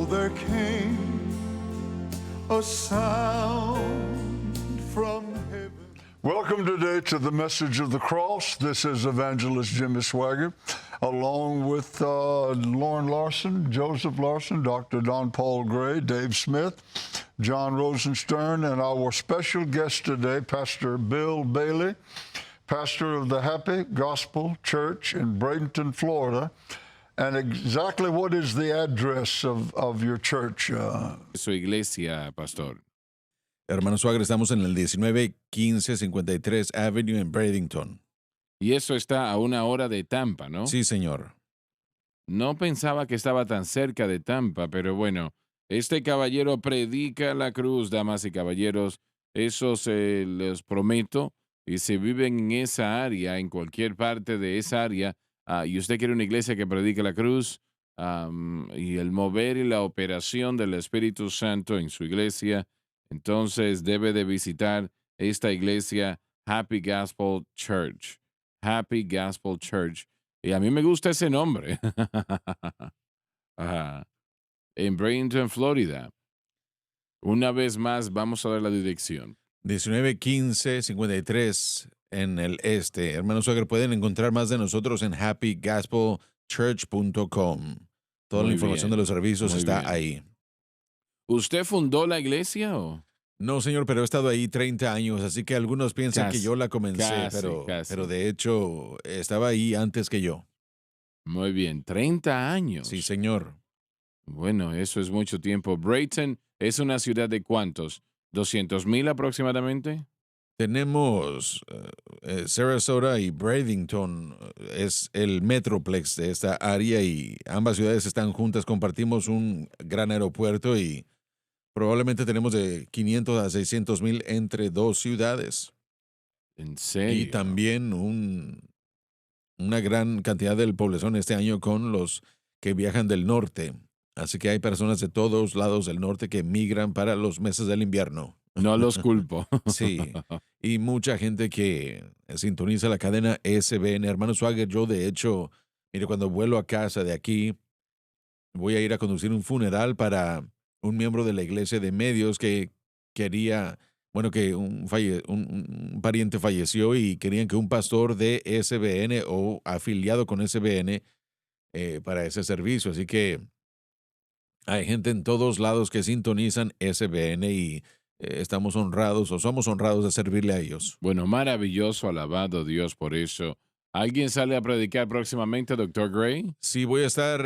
there came a sound from heaven. Welcome today to the Message of the Cross. This is Evangelist Jimmy Swaggart, along with Lauren Larson, Joseph Larson, Dr. Don Paul Gray, Dave Smith, John Rosenstern, and our special guest today, Pastor Bill Bailey, pastor of the Happy Gospel Church in Bradenton, Florida. And exactly what is the address of your church? Su iglesia, pastor. Hermano Suárez, estamos en el 191553 Avenue en Bradenton. Y eso está a 1 hora de Tampa, ¿no? Sí, señor. No pensaba que estaba tan cerca de Tampa, pero bueno, este caballero predica la cruz, damas y caballeros. Eso se les prometo. Y si viven en esa área, en cualquier parte de esa área, y usted quiere una iglesia que predique la cruz, y el mover y la operación del Espíritu Santo en su iglesia, entonces debe de visitar esta iglesia, Happy Gospel Church. Happy Gospel Church. Y a mí me gusta ese nombre. Ajá. En Bradenton, Florida. Una vez más, vamos a ver la dirección. 191553 en el este. Hermano Suárez, pueden encontrar más de nosotros en happygospelchurch.com. Toda la información de los servicios está ahí. ¿Usted fundó la iglesia o...? No, señor, pero he estado ahí 30 años, así que algunos piensan que yo la comencé, pero de hecho estaba ahí antes que yo. Muy bien, 30 años. Sí, señor. Bueno, eso es mucho tiempo. Bradenton es una ciudad de ¿cuántos? ¿200,000 aproximadamente? Tenemos Sarasota y Bradenton, es el metroplex de esta área y ambas ciudades están juntas, compartimos un gran aeropuerto y probablemente tenemos de 500 a 600,000 entre dos ciudades. ¿En serio? Y también una gran cantidad de población este año con los que viajan del norte. Así que hay personas de todos lados del norte que migran para los meses del invierno. No los culpo. Sí, y mucha gente que sintoniza la cadena SBN. Hermano Swagger, yo de hecho, mire, cuando vuelo a casa de aquí, voy a ir a conducir un funeral para un miembro de la iglesia de medios que quería, bueno, que un pariente falleció y querían que un pastor de SBN o afiliado con SBN para ese servicio. Así que hay gente en todos lados que sintonizan SBN y estamos honrados o somos honrados de servirle a ellos. Bueno, maravilloso, alabado Dios por eso. ¿Alguien sale a predicar próximamente, Dr. Gray? Sí, voy a estar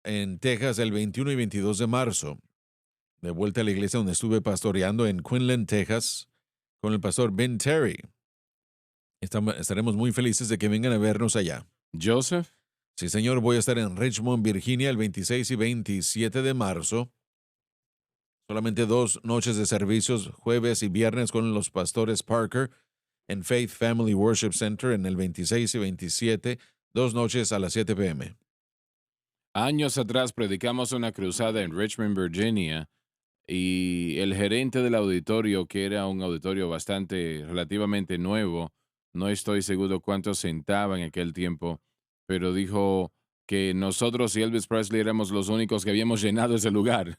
en Texas el 21 y 22 de marzo. De vuelta a la iglesia donde estuve pastoreando en Quinlan, Texas, con el pastor Ben Terry. Estaremos muy felices de que vengan a vernos allá. ¿Joseph? Sí, señor, voy a estar en Richmond, Virginia, el 26 y 27 de marzo. Solamente 2 noches de servicios, jueves y viernes con los pastores Parker en Faith Family Worship Center en el 26 y 27, 2 noches a las 7 p.m. Años atrás predicamos una cruzada en Richmond, Virginia, y el gerente del auditorio, que era un auditorio relativamente nuevo, no estoy seguro cuántos sentaba en aquel tiempo, pero dijo que nosotros y Elvis Presley éramos los únicos que habíamos llenado ese lugar.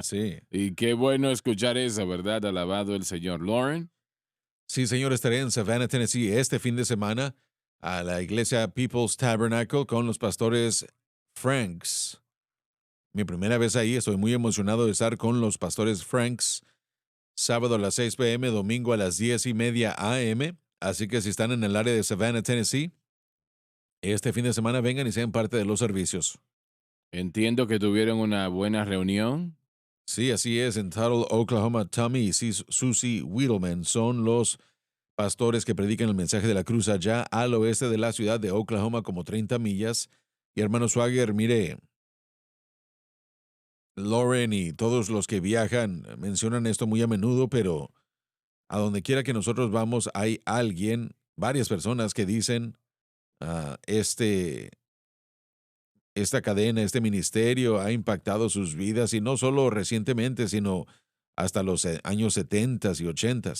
Sí. Y qué bueno escuchar eso, ¿verdad? Alabado el Señor. Lauren. Sí, señor, estaré en Savannah, Tennessee este fin de semana a la iglesia People's Tabernacle con los pastores Franks. Mi primera vez ahí, estoy muy emocionado de estar con los pastores Franks. Sábado a las 6 p.m., domingo a las 10:30 a.m. Así que si están en el área de Savannah, Tennessee, este fin de semana vengan y sean parte de los servicios. Entiendo que tuvieron una buena reunión. Sí, así es. En Tuttle, Oklahoma, Tommy y Susie Wiedelman son los pastores que predican el mensaje de la cruz allá al oeste de la ciudad de Oklahoma, como 30 millas. Y hermano Swagger, mire, Lauren y todos los que viajan mencionan esto muy a menudo, pero a donde quiera que nosotros vamos hay varias personas que dicen, esta cadena, este ministerio ha impactado sus vidas y no solo recientemente, sino hasta los años 70 y 80.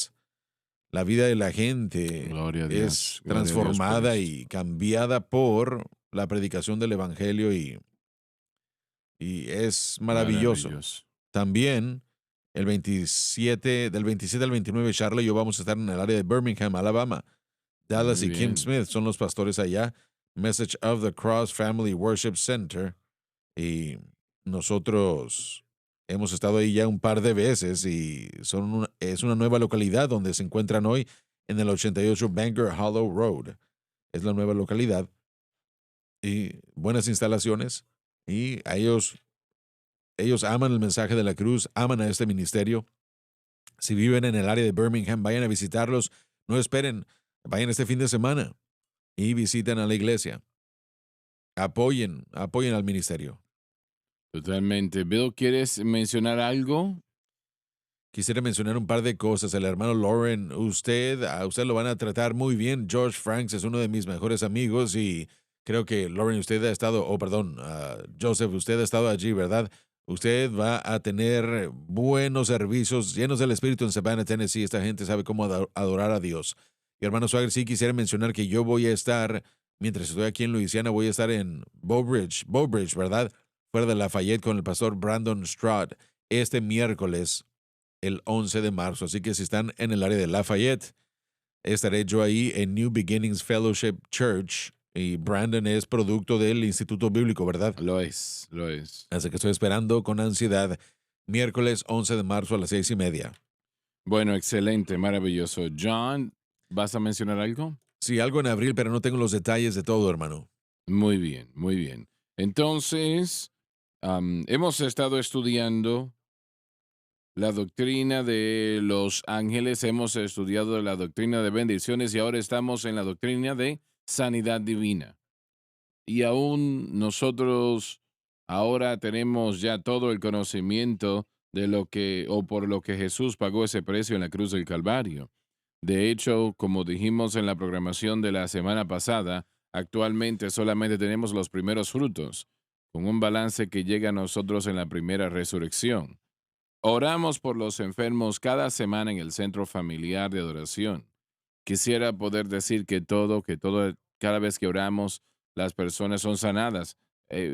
La vida de la gente es transformada y cambiada por la predicación del evangelio y y es maravilloso. Maravilloso. También del 27 al 29, Charlie y yo vamos a estar en el área de Birmingham, Alabama. Dallas Muy y Kim bien. Smith son los pastores allá. Message of the Cross Family Worship Center. Y nosotros hemos estado ahí ya un par de veces y es una nueva localidad donde se encuentran hoy en el 88 Bangor Hollow Road. Es la nueva localidad y buenas instalaciones y ellos aman el mensaje de la cruz, aman a este ministerio. Si viven en el área de Birmingham, vayan a visitarlos. No esperen, vayan este fin de semana y visiten a la iglesia. Apoyen al ministerio. Totalmente. Bill, ¿quieres mencionar algo? Quisiera mencionar un par de cosas. El hermano Lauren, a usted lo van a tratar muy bien. George Franks es uno de mis mejores amigos y creo que Lauren, usted ha estado, Joseph, usted ha estado allí, ¿verdad? Usted va a tener buenos servicios llenos del Espíritu en Savannah, Tennessee. Esta gente sabe cómo adorar a Dios. Y hermano Swagger, sí quisiera mencionar que yo voy a estar, mientras estoy aquí en Luisiana, voy a estar en Bowbridge, ¿verdad? Fuera de Lafayette con el pastor Brandon Stroud este miércoles el 11 de marzo. Así que si están en el área de Lafayette, estaré yo ahí en New Beginnings Fellowship Church. Y Brandon es producto del Instituto Bíblico, ¿verdad? Lo es, lo es. Así que estoy esperando con ansiedad. Miércoles 11 de marzo a las 6:30. Bueno, excelente, maravilloso. John, ¿vas a mencionar algo? Sí, algo en abril, pero no tengo los detalles de todo, hermano. Muy bien, muy bien. Entonces, hemos estado estudiando la doctrina de los ángeles, hemos estudiado la doctrina de bendiciones y ahora estamos en la doctrina de sanidad divina. Y aún nosotros ahora tenemos ya todo el conocimiento de lo que o por lo que Jesús pagó ese precio en la cruz del Calvario. De hecho, como dijimos en la programación de la semana pasada, actualmente solamente tenemos los primeros frutos, con un balance que llega a nosotros en la primera resurrección. Oramos por los enfermos cada semana en el centro familiar de adoración. Quisiera poder decir cada vez que oramos, las personas son sanadas.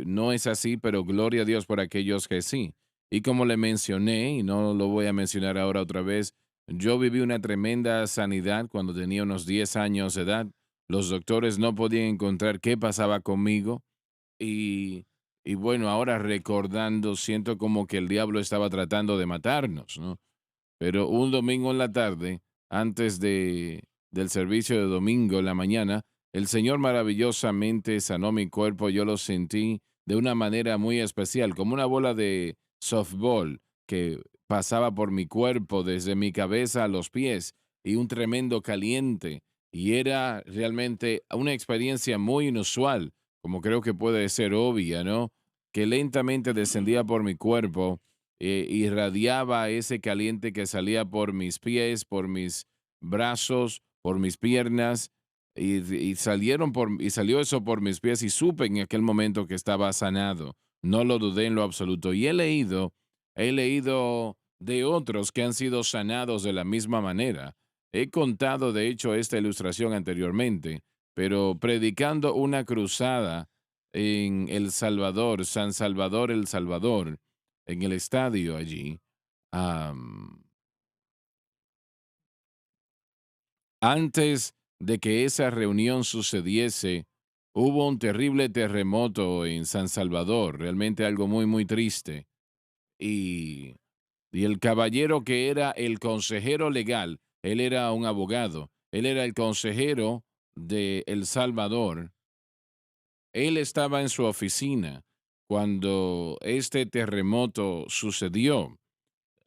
No es así, pero gloria a Dios por aquellos que sí. Y como le mencioné, y no lo voy a mencionar ahora otra vez, yo viví una tremenda sanidad cuando tenía unos 10 años de edad. Los doctores no podían encontrar qué pasaba conmigo y, y bueno, ahora recordando, siento como que el diablo estaba tratando de matarnos, ¿no? Pero un domingo en la tarde, antes del servicio de domingo en la mañana, el Señor maravillosamente sanó mi cuerpo. Yo lo sentí de una manera muy especial, como una bola de softball que pasaba por mi cuerpo desde mi cabeza a los pies y un tremendo caliente. Y era realmente una experiencia muy inusual, como creo que puede ser obvia, ¿no? Que lentamente descendía por mi cuerpo, irradiaba ese caliente que salía por mis pies, por mis brazos, por mis piernas, y salió eso por mis pies y supe en aquel momento que estaba sanado. No lo dudé en lo absoluto. Y he leído de otros que han sido sanados de la misma manera. He contado, de hecho, esta ilustración anteriormente, pero predicando una cruzada en El Salvador, San Salvador, El Salvador, en el estadio allí, am, antes de que esa reunión sucediese, hubo un terrible terremoto en San Salvador, realmente algo muy, muy triste. Y, y el caballero que era el consejero legal, él era un abogado, él era el consejero de El Salvador. Él estaba en su oficina cuando este terremoto sucedió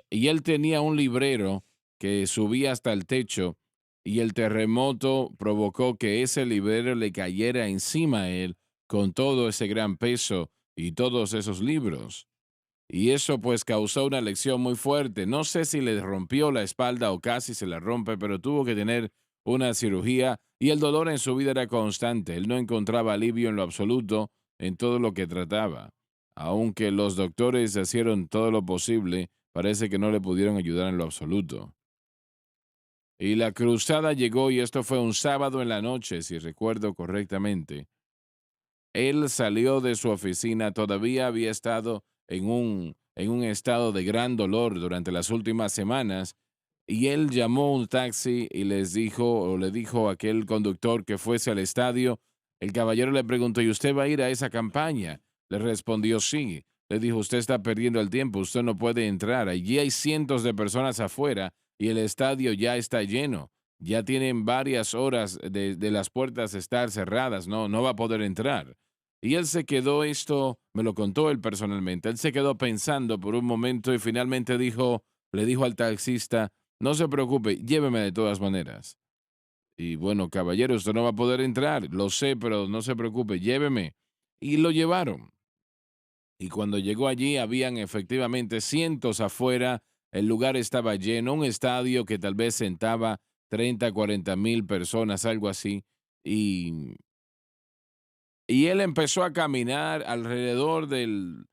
y él tenía un librero que subía hasta el techo y el terremoto provocó que ese librero le cayera encima a él con todo ese gran peso y todos esos libros. Y eso pues causó una lección muy fuerte. No sé si le rompió la espalda o casi se la rompe, pero tuvo que tener una cirugía y el dolor en su vida era constante. Él no encontraba alivio en lo absoluto en todo lo que trataba. Aunque los doctores hicieron todo lo posible, parece que no le pudieron ayudar en lo absoluto. Y la cruzada llegó y esto fue un sábado en la noche, si recuerdo correctamente. Él salió de su oficina, todavía había estado en un estado de gran dolor durante las últimas semanas. Y él llamó un taxi y les dijo, o le dijo a aquel conductor que fuese al estadio. El caballero le preguntó, ¿y usted va a ir a esa campaña? Le respondió, sí. Le dijo, usted está perdiendo el tiempo, usted no puede entrar. Allí hay cientos de personas afuera y el estadio ya está lleno. Ya tienen varias horas de las puertas estar cerradas, no va a poder entrar. Y él se quedó, esto me lo contó él personalmente, él se quedó pensando por un momento y finalmente le dijo al taxista, no se preocupe, lléveme de todas maneras. Y bueno, caballero, usted no va a poder entrar, lo sé, pero no se preocupe, lléveme. Y lo llevaron. Y cuando llegó allí, habían efectivamente cientos afuera, el lugar estaba lleno, un estadio que tal vez sentaba 30, 40,000 personas, algo así. Y, y él empezó a caminar alrededor de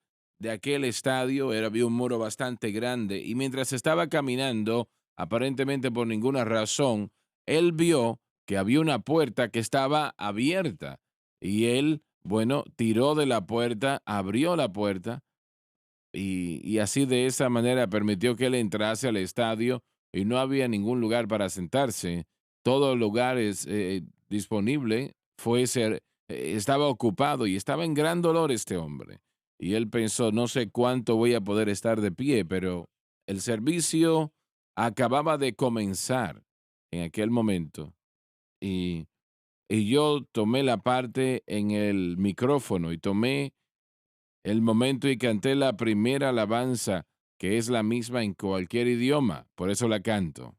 aquel estadio, había un muro bastante grande, y mientras estaba caminando, aparentemente por ninguna razón, él vio que había una puerta que estaba abierta, y él, bueno, tiró de la puerta, abrió la puerta, y así de esa manera permitió que él entrase al estadio, y no había ningún lugar para sentarse. Todo el lugar disponible estaba ocupado y estaba en gran dolor este hombre. Y él pensó, no sé cuánto voy a poder estar de pie, pero el servicio acababa de comenzar en aquel momento. Y, y yo tomé la parte en el micrófono y tomé el momento y canté la primera alabanza, que es la misma en cualquier idioma, por eso la canto.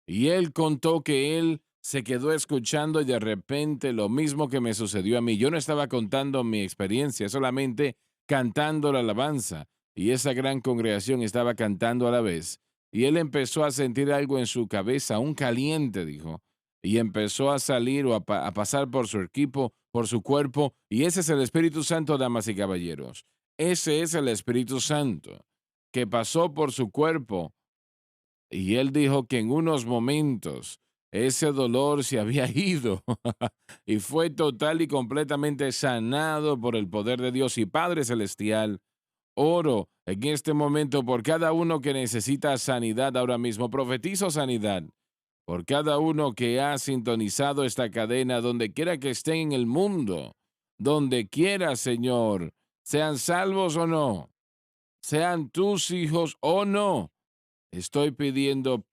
Y él contó que él se quedó escuchando y de repente lo mismo que me sucedió a mí. Yo no estaba contando mi experiencia, solamente cantando la alabanza. Y esa gran congregación estaba cantando a la vez. Y él empezó a sentir algo en su cabeza, un caliente, dijo. Y empezó a salir o a pasar por su equipo, por su cuerpo. Y ese es el Espíritu Santo, damas y caballeros. Ese es el Espíritu Santo que pasó por su cuerpo y él dijo que en unos momentos ese dolor se había ido y fue total y completamente sanado por el poder de Dios y Padre Celestial. Oro en este momento por cada uno que necesita sanidad ahora mismo. Profetizo sanidad por cada uno que ha sintonizado esta cadena, donde quiera que estén en el mundo, donde quiera, Señor, sean salvos o no, sean tus hijos o no. Estoy pidiendo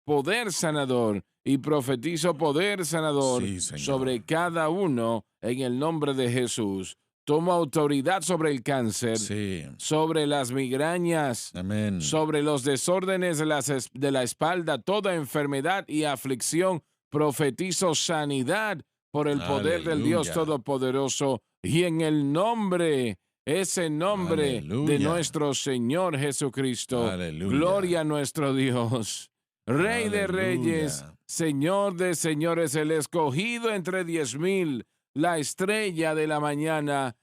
poder sanador y profetizo poder sanador Sí, Señor. sobre cada uno en el nombre de Jesús. Tomo autoridad sobre el cáncer, Sí. sobre las migrañas, Amén. sobre los desórdenes de la espalda, toda enfermedad y aflicción. Profetizo sanidad por el poder del Dios Aleluya. Todopoderoso y en el nombre, ese nombre de Aleluya. nuestro Señor Jesucristo. Aleluya. Gloria a nuestro Dios. Rey de reyes, Aleluya. Señor de señores, el escogido entre 10,000, la estrella de la mañana.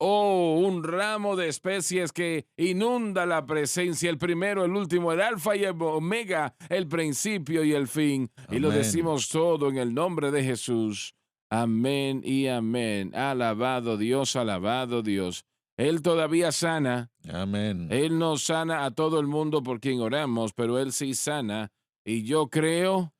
Oh, un ramo de especies que inunda la presencia, el primero, el último, el alfa y el omega, el principio y el fin. Y lo Amén. decimos todo en el nombre de Jesús. Amén y amén. Alabado Dios, alabado Dios. Él todavía sana. Amén. Él no sana a todo el mundo por quien oramos, pero Él sí sana. Y yo creo,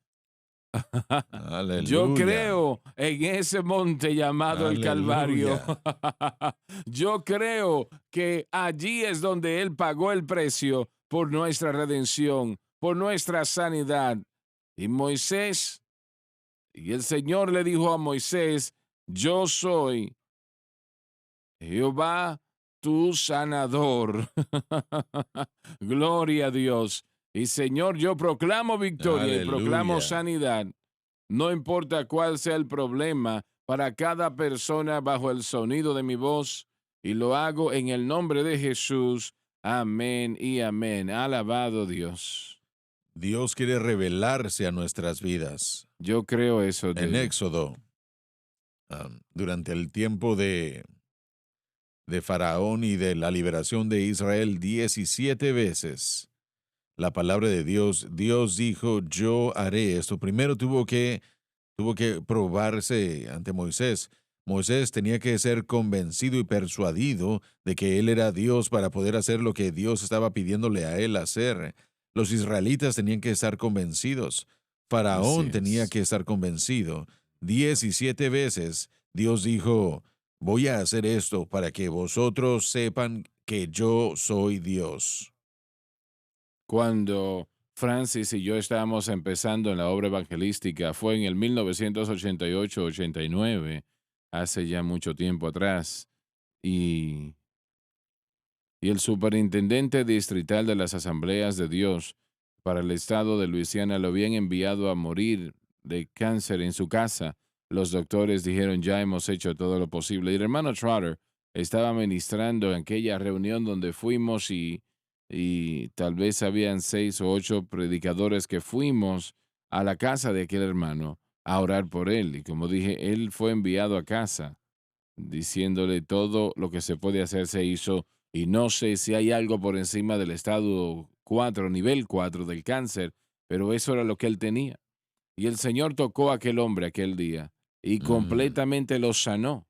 yo Aleluya. creo en ese monte llamado el Calvario. Aleluya. Yo creo que allí es donde Él pagó el precio por nuestra redención, por nuestra sanidad. Y Moisés, y el Señor le dijo a Moisés, yo soy Jehová tu sanador. Gloria a Dios. Y Señor, yo proclamo victoria y proclamo Aleluya. sanidad. No importa cuál sea el problema para cada persona bajo el sonido de mi voz. Y lo hago en el nombre de Jesús. Amén y amén. Alabado Dios. Dios quiere revelarse a nuestras vidas. Yo creo eso En de Éxodo, durante el tiempo de Faraón y de la liberación de Israel, 17 veces la palabra de Dios. Dios dijo, yo haré esto. Primero tuvo que probarse ante Moisés. Moisés tenía que ser convencido y persuadido de que él era Dios para poder hacer lo que Dios estaba pidiéndole a él hacer. Los israelitas tenían que estar convencidos. Así Faraón tenía es. que estar convencido. 17 veces Dios dijo, voy a hacer esto para que vosotros sepan que yo soy Dios. Cuando Francis y yo estábamos empezando en la obra evangelística, fue en el 1988-89, hace ya mucho tiempo atrás, y, y el superintendente distrital de las Asambleas de Dios para el estado de Luisiana lo habían enviado a morir de cáncer en su casa. Los doctores dijeron, ya hemos hecho todo lo posible. Y el hermano Trotter estaba ministrando en aquella reunión donde fuimos y tal vez habían 6 o 8 predicadores que fuimos a la casa de aquel hermano a orar por él. Y como dije, él fue enviado a casa diciéndole todo lo que se puede hacer se hizo y no sé si hay algo por encima del estado 4 nivel 4 del cáncer, pero eso era lo que él tenía. Y el Señor tocó a aquel hombre aquel día y Mm, completamente lo sanó.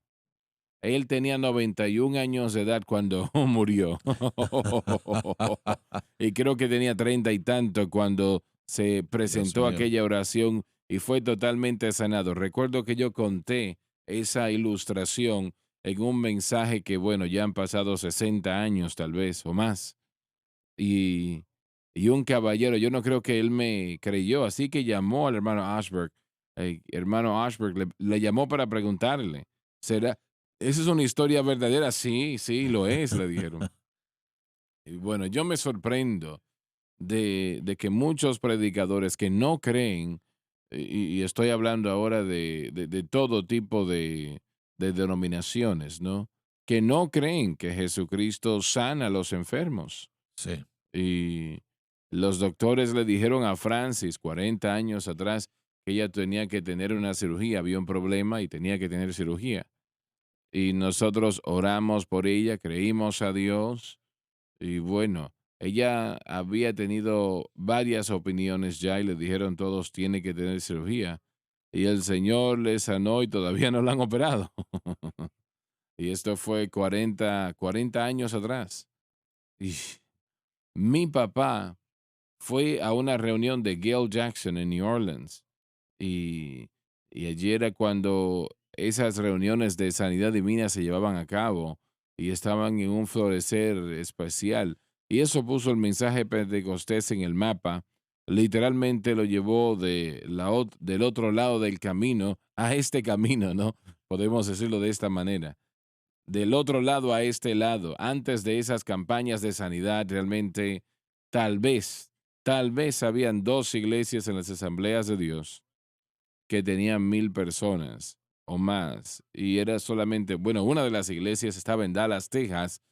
Él tenía 91 años de edad cuando murió. Y creo que tenía 30 y tanto cuando se Dios presentó mío. aquella oración y fue totalmente sanado. Recuerdo que yo conté esa ilustración en un mensaje que, bueno, ya han pasado 60 años tal vez o más. Y, y un caballero, yo no creo que él me creyó, así que llamó al hermano Ashberg. Hermano Ashberg le llamó para preguntarle, ¿será? ¿Esa es una historia verdadera? Sí, sí, lo es, le dijeron. Y bueno, yo me sorprendo de que muchos predicadores que no creen, y estoy hablando ahora de todo tipo de denominaciones, ¿no? Que no creen que Jesucristo sana a los enfermos. Sí. Y los doctores le dijeron a Francis 40 años atrás que ella tenía que tener una cirugía, había un problema y tenía que tener cirugía. Y nosotros oramos por ella, creímos a Dios y bueno, ella había tenido varias opiniones ya y le dijeron todos tiene que tener cirugía. Y el Señor le sanó y todavía no la han operado. Y esto fue 40 años atrás. Y mi papá fue a una reunión de Gail Jackson en New Orleans y, y allí era cuando esas reuniones de sanidad divina se llevaban a cabo y estaban en un florecer especial. Y eso puso el mensaje Pentecostés en el mapa. Literalmente lo llevó del otro lado del camino a este camino, ¿no? Podemos decirlo de esta manera. Del otro lado a este lado, antes de esas campañas de sanidad, realmente, tal vez, tal vez habían 2 iglesias en las asambleas de Dios que tenían 1000 personas o más. Y era solamente, bueno, una de las iglesias estaba en Dallas, Texas,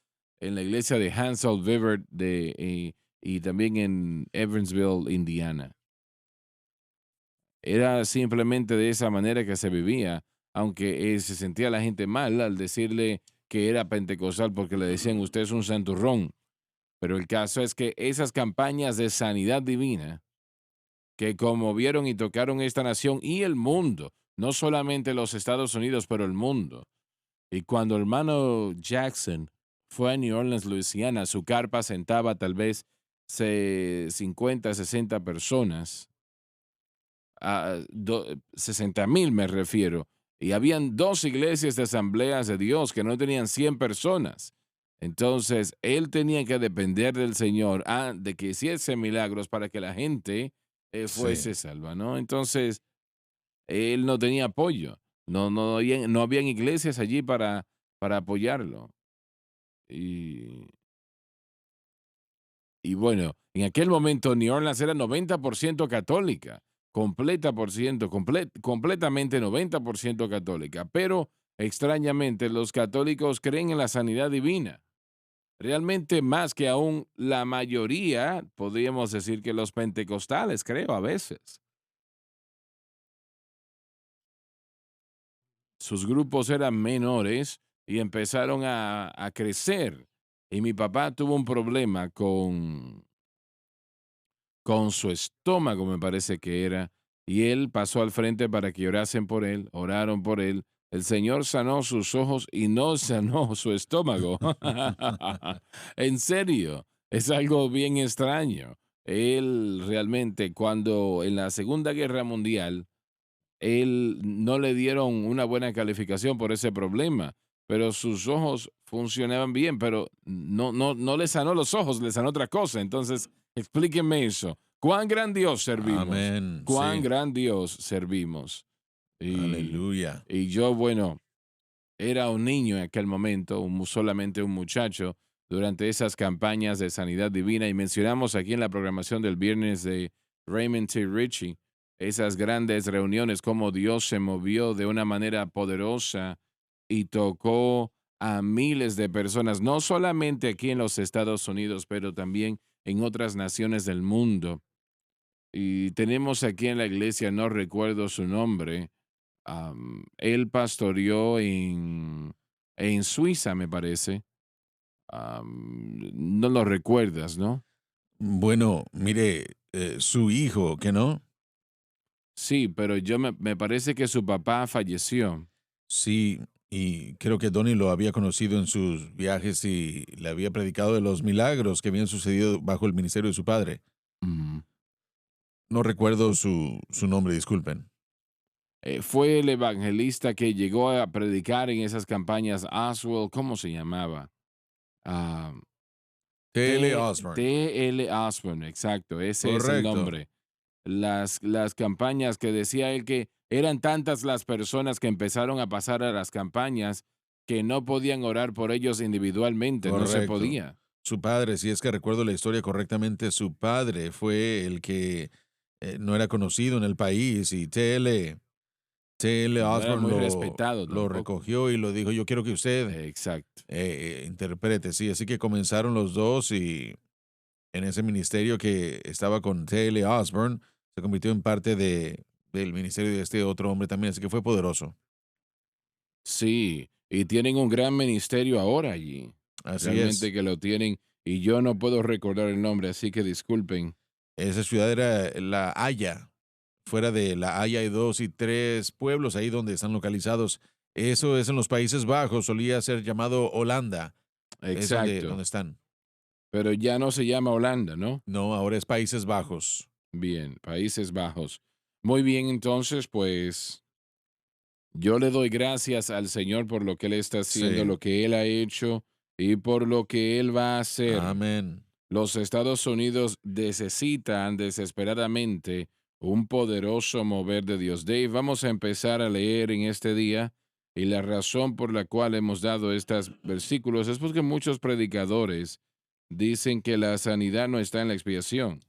en la iglesia de Hansel Vivert y también en Evansville, Indiana. Era simplemente de esa manera que se vivía, aunque se sentía la gente mal al decirle que era pentecostal porque le decían usted es un santurrón. Pero el caso es que esas campañas de sanidad divina que conmovieron y tocaron esta nación y el mundo, no solamente los Estados Unidos, pero el mundo. Y cuando el hermano Jackson fue a New Orleans, Luisiana, su carpa sentaba tal vez 50, 60 personas, a 60,000 me refiero, y habían 2 iglesias de asambleas de Dios que no tenían 100 personas. Entonces, él tenía que depender del Señor de que hiciese milagros para que la gente Sí. fuese salva, ¿no? Entonces, él no tenía apoyo. No habían iglesias allí para apoyarlo. Y, y bueno, en aquel momento New Orleans era 90% católica, completamente 90% católica, pero extrañamente los católicos creen en la sanidad divina. Realmente más que aún la mayoría, podríamos decir que los pentecostales, creo, a veces. Sus grupos eran menores y empezaron a crecer. Y mi papá tuvo un problema con su estómago, me parece que era, y él pasó al frente para que orasen por él, oraron por él. El Señor sanó sus ojos y no sanó su estómago. En serio, es algo bien extraño. Él realmente, cuando en la Segunda Guerra Mundial, él no le dieron una buena calificación por ese problema, pero sus ojos funcionaban bien, pero no le sanó los ojos, le sanó otra cosa. Entonces, explíquenme eso. ¿Cuán gran Dios servimos? Amén. ¿Cuán Sí. gran Dios servimos? Y, Aleluya. y yo, bueno, era un niño en aquel momento, solamente un muchacho, durante esas campañas de sanidad divina. Y mencionamos aquí en la programación del viernes de Raymond T. Ritchie, esas grandes reuniones, cómo Dios se movió de una manera poderosa y tocó a miles de personas, no solamente aquí en los Estados Unidos, pero también en otras naciones del mundo. Y tenemos aquí en la iglesia, no recuerdo su nombre, él pastoreó en Suiza, me parece. No lo recuerdas, ¿no? Bueno, mire, su hijo, ¿que no? Sí, pero me parece que su papá falleció. Sí, y creo que Donnie lo había conocido en sus viajes y le había predicado de los milagros que habían sucedido bajo el ministerio de su padre. Mm. No recuerdo su nombre, disculpen. Fue el evangelista que llegó a predicar en esas campañas, Oswald, ¿cómo se llamaba? Ah, T.L. Osborne. T.L. Osborne, exacto, ese es el Correcto. nombre. Las campañas que decía él que eran tantas las personas que empezaron a pasar a las campañas que no podían orar por ellos individualmente, no se Correcto. podía. Su padre, si es que recuerdo la historia correctamente, su padre fue el que no era conocido en el país y T.L. No era Osborne muy respetado lo tampoco. recogió y lo dijo, yo quiero que usted Exacto. interprete, sí. Así que comenzaron los dos y en ese ministerio que estaba con T.L. Osborne, se convirtió en parte del ministerio de este otro hombre también, así que fue poderoso. Sí, y tienen un gran ministerio ahora allí. Así Realmente es. que lo tienen y yo no puedo recordar el nombre, así que disculpen. Esa ciudad era La Haya. Fuera de La Haya hay 2 y 3 pueblos ahí donde están localizados. Eso es en los Países Bajos, solía ser llamado Holanda, es donde Exacto. están. Pero ya no se llama Holanda, ¿no? No, ahora es Países Bajos. Bien, Países Bajos. Muy bien, entonces, pues yo le doy gracias al Señor por lo que Él está haciendo, Sí. lo que Él ha hecho y por lo que Él va a hacer. Amén. Los Estados Unidos necesitan desesperadamente un poderoso mover de Dios. Dave, vamos a empezar a leer en este día y la razón por la cual hemos dado estos versículos es porque muchos predicadores dicen que la sanidad no está en la expiación.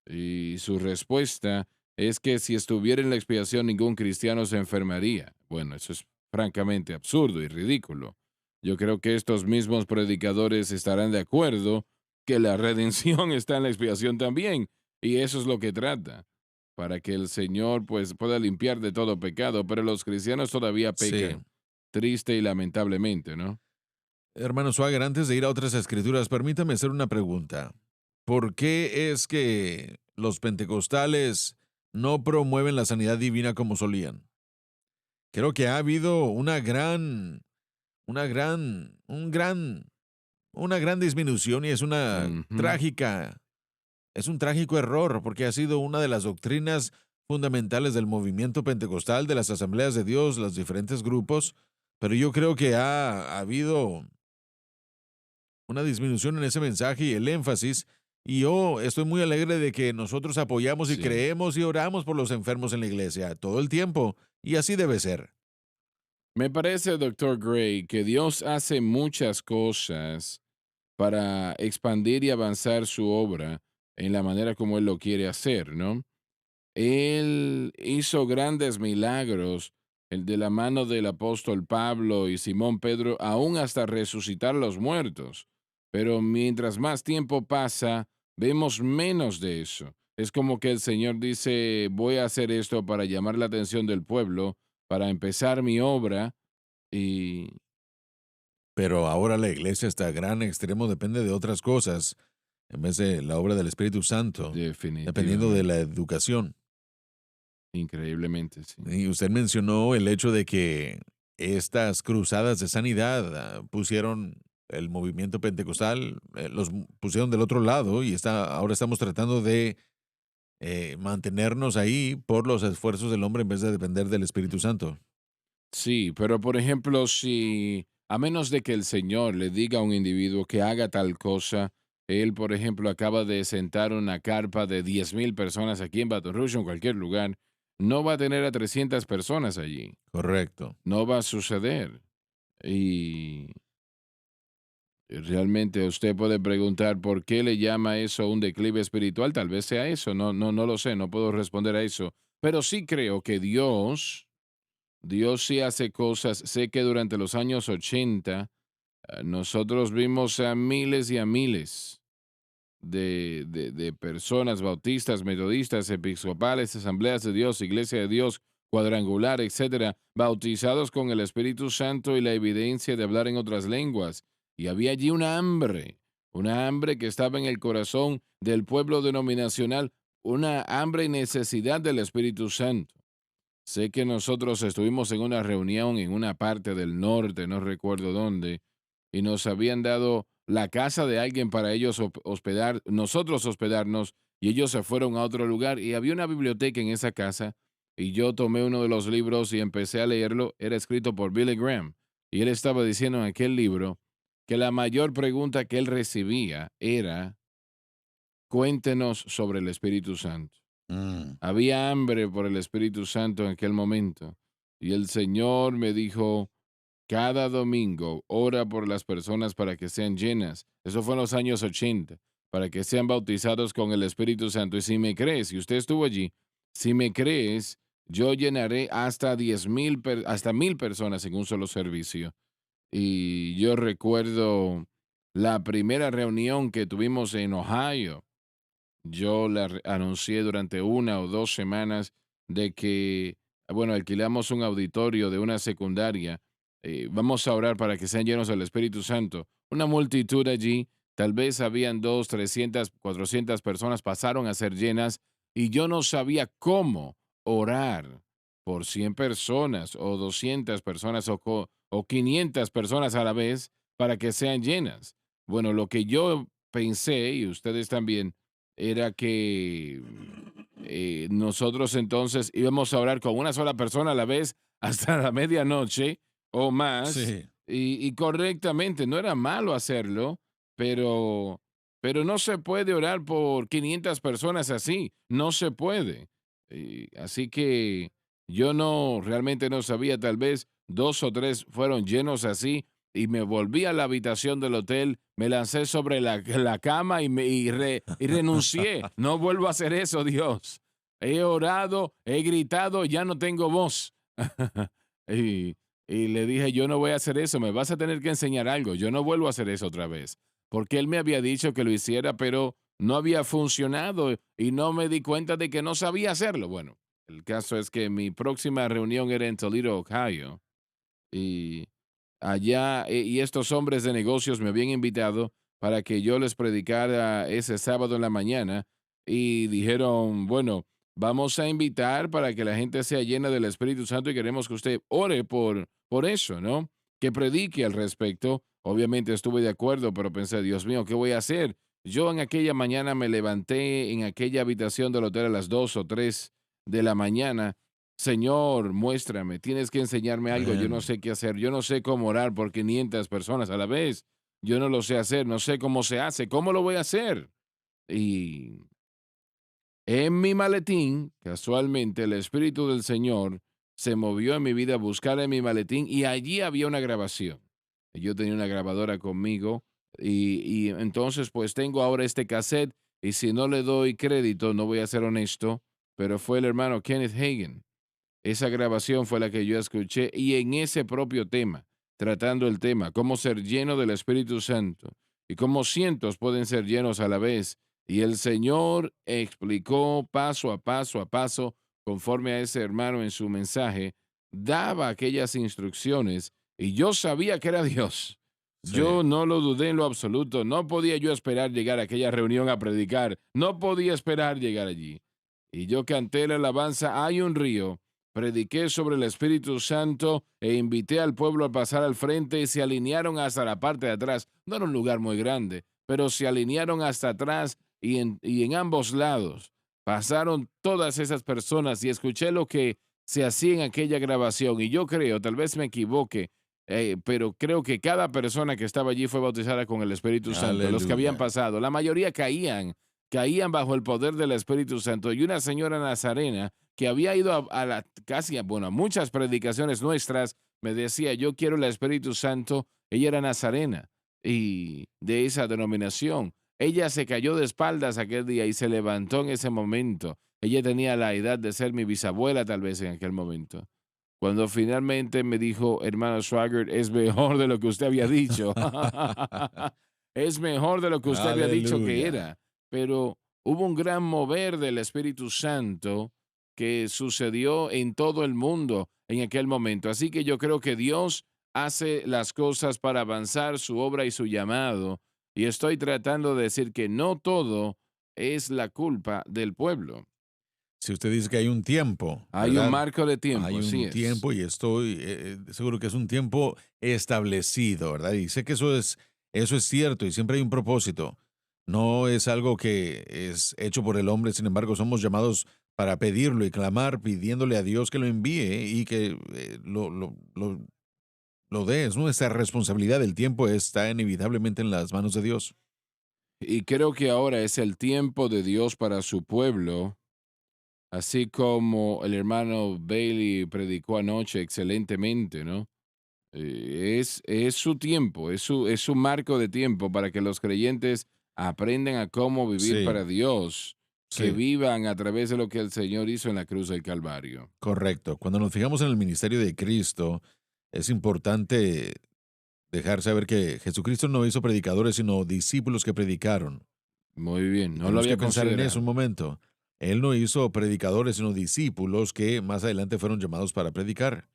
Y su respuesta es que si estuviera en la expiación ningún cristiano se enfermaría. Bueno, eso es francamente absurdo y ridículo. Yo creo que estos mismos predicadores estarán de acuerdo que la redención está en la expiación también. Y eso es lo que trata, para que el Señor pues pueda limpiar de todo pecado, pero los cristianos todavía Sí. pecan, triste y lamentablemente, ¿no? Hermano Swagger, antes de ir a otras escrituras, permítame hacer una pregunta. ¿Por qué es que los pentecostales no promueven la sanidad divina como solían? Creo que ha habido una gran, un gran, una gran disminución y Ujú. es un trágico error porque ha sido una de las doctrinas fundamentales del movimiento pentecostal, de las asambleas de Dios, los diferentes grupos, pero yo creo que ha habido una disminución en ese mensaje y el énfasis. Y yo estoy muy alegre de que nosotros apoyamos y Sí. creemos y oramos por los enfermos en la iglesia todo el tiempo. Y así debe ser. Me parece, doctor Gray, que Dios hace muchas cosas para expandir y avanzar su obra en la manera como Él lo quiere hacer, ¿no? Él hizo grandes milagros, el de la mano del apóstol Pablo y Simón Pedro, aún hasta resucitar a los muertos. Pero mientras más tiempo pasa, vemos menos de eso. Es como que el Señor dice, voy a hacer esto para llamar la atención del pueblo, para empezar mi obra y Pero ahora la iglesia hasta gran extremo depende de otras cosas. en vez de la obra del Espíritu Santo, dependiendo de Definitivamente. la educación. Increíblemente, sí. Y usted mencionó el hecho de que estas cruzadas de sanidad pusieron el movimiento pentecostal, pusieron del otro lado y ahora estamos tratando de mantenernos ahí por los esfuerzos del hombre en vez de depender del Espíritu Santo. Sí, pero por ejemplo, si a menos de que el Señor le diga a un individuo que haga tal cosa, él, por ejemplo, acaba de sentar una carpa de 10,000 personas aquí en Baton Rouge o en cualquier lugar, no va a tener a 300 personas allí. Correcto. No va a suceder. Y realmente usted puede preguntar por qué le llama eso un declive espiritual. Tal vez sea eso. No lo sé. No puedo responder a eso. Pero sí creo que Dios sí hace cosas. Sé que durante los años 80 nosotros vimos a miles y a miles de personas bautistas, metodistas, episcopales, asambleas de Dios, iglesia de Dios, cuadrangular, etcétera, bautizados con el Espíritu Santo y la evidencia de hablar en otras lenguas. Y había allí una hambre que estaba en el corazón del pueblo denominacional, una hambre y necesidad del Espíritu Santo. Sé que nosotros estuvimos en una reunión en una parte del norte, no recuerdo dónde, y nos habían dado la casa de alguien para ellos hospedar, nosotros hospedarnos, y ellos se fueron a otro lugar y había una biblioteca en esa casa, y yo tomé uno de los libros y empecé a leerlo, era escrito por Billy Graham, y él estaba diciendo en aquel libro que la mayor pregunta que él recibía era, cuéntenos sobre el Espíritu Santo. Mm, Había hambre por el Espíritu Santo en aquel momento. Y el Señor me dijo, cada domingo ora por las personas para que sean llenas. Eso fue en los años 80, para que sean bautizados con el Espíritu Santo. Y si me crees, si usted estuvo allí, si me crees, yo llenaré hasta 10,000, hasta 1,000 personas en un solo servicio. Y yo recuerdo la primera reunión que tuvimos en Ohio. Yo anuncié durante 1 o 2 semanas de que, bueno, alquilamos un auditorio de una secundaria. Vamos a orar para que sean llenos del Espíritu Santo. Una multitud allí, tal vez habían 2, 300, 400 personas, pasaron a ser llenas y yo no sabía cómo orar por 100 personas o 200 personas o 500 personas a la vez para que sean llenas. Bueno, lo que yo pensé, y ustedes también, era que nosotros entonces íbamos a orar con una sola persona a la vez hasta la medianoche o más, sí. y correctamente, no era malo hacerlo, pero, pero no se puede orar por 500 personas así, no se puede. Así que yo no, realmente no sabía, tal vez 2 o 3 fueron llenos así, y me volví a la habitación del hotel, me lancé sobre la cama y renuncié. No vuelvo a hacer eso, Dios. He orado, he gritado, ya no tengo voz. y, y le dije, yo no voy a hacer eso, me vas a tener que enseñar algo. Yo no vuelvo a hacer eso otra vez. Porque él me había dicho que lo hiciera, pero no había funcionado y no me di cuenta de que no sabía hacerlo. Bueno, el caso es que mi próxima reunión era en Toledo, Ohio. Y allá, y estos hombres de negocios me habían invitado para que yo les predicara ese sábado en la mañana y dijeron, bueno, vamos a invitar para que la gente sea llena del Espíritu Santo y queremos que usted ore por eso, ¿no? Que predique al respecto. Obviamente estuve de acuerdo, pero pensé, Dios mío, ¿qué voy a hacer? Yo en aquella mañana me levanté en aquella habitación del hotel a las 2 o 3 de la mañana. Señor, muéstrame, tienes que enseñarme algo, yo no Amén. sé qué hacer, yo no sé cómo orar por 500 personas a la vez, yo no lo sé hacer, no sé cómo se hace, ¿cómo lo voy a hacer? Y en mi maletín, casualmente, el Espíritu del Señor se movió en mi vida a buscar en mi maletín y allí había una grabación. Yo tenía una grabadora conmigo y entonces pues tengo ahora este cassette y si no le doy crédito, no voy a ser honesto, pero fue el hermano Kenneth Hagin. Esa grabación fue la que yo escuché y en ese propio tema, tratando el tema, cómo ser lleno del Espíritu Santo y cómo cientos pueden ser llenos a la vez. Y el Señor explicó paso a paso, conforme a ese hermano en su mensaje, daba aquellas instrucciones y yo sabía que era Dios. Sí. Yo no lo dudé en lo absoluto. No podía yo esperar llegar a aquella reunión a predicar. No podía esperar llegar allí. Y yo canté la alabanza Hay un río. Prediqué sobre el Espíritu Santo e invité al pueblo a pasar al frente y se alinearon hasta la parte de atrás. No era un lugar muy grande, pero se alinearon hasta atrás y en ambos lados. Pasaron todas esas personas y escuché lo que se hacía en aquella grabación. Y yo creo, tal vez me equivoque, pero creo que cada persona que estaba allí fue bautizada con el Espíritu Santo. Los que habían Aleluya. pasado, la mayoría caían bajo el poder del Espíritu Santo. Y una señora nazarena que había ido a muchas predicaciones nuestras, me decía, yo quiero el Espíritu Santo. Ella era nazarena y de esa denominación. Ella se cayó de espaldas aquel día y se levantó en ese momento. Ella tenía la edad de ser mi bisabuela tal vez en aquel momento. Cuando finalmente me dijo, hermano Swagger, es mejor de lo que usted había dicho. Es mejor de lo que usted había dicho que Aleluya. era. Pero hubo un gran mover del Espíritu Santo que sucedió en todo el mundo en aquel momento. Así que yo creo que Dios hace las cosas para avanzar su obra y su llamado. Y estoy tratando de decir que no todo es la culpa del pueblo. Si usted dice que hay un tiempo, Hay un ¿verdad? marco de tiempo, Hay así un es. tiempo y estoy seguro que es un tiempo establecido, ¿verdad? Y sé que eso es cierto y siempre hay un propósito. No es algo que es hecho por el hombre, sin embargo, somos llamados para pedirlo y clamar, pidiéndole a Dios que lo envíe y que lo dé. Es nuestra responsabilidad. El tiempo está inevitablemente en las manos de Dios. Y creo que ahora es el tiempo de Dios para su pueblo, así como el hermano Bailey predicó anoche excelentemente, ¿no? Es su tiempo, es su marco de tiempo para que los creyentes aprendan a cómo vivir Sí, para Dios, que sí. vivan a través de lo que el Señor hizo en la cruz del Calvario. Correcto. Cuando nos fijamos en el ministerio de Cristo, es importante dejar saber que Jesucristo no hizo predicadores, sino discípulos que predicaron. Muy bien, Y no lo tenemos que había pensar en eso un considerado. momento. Él no hizo predicadores, sino discípulos que más adelante fueron llamados para predicar.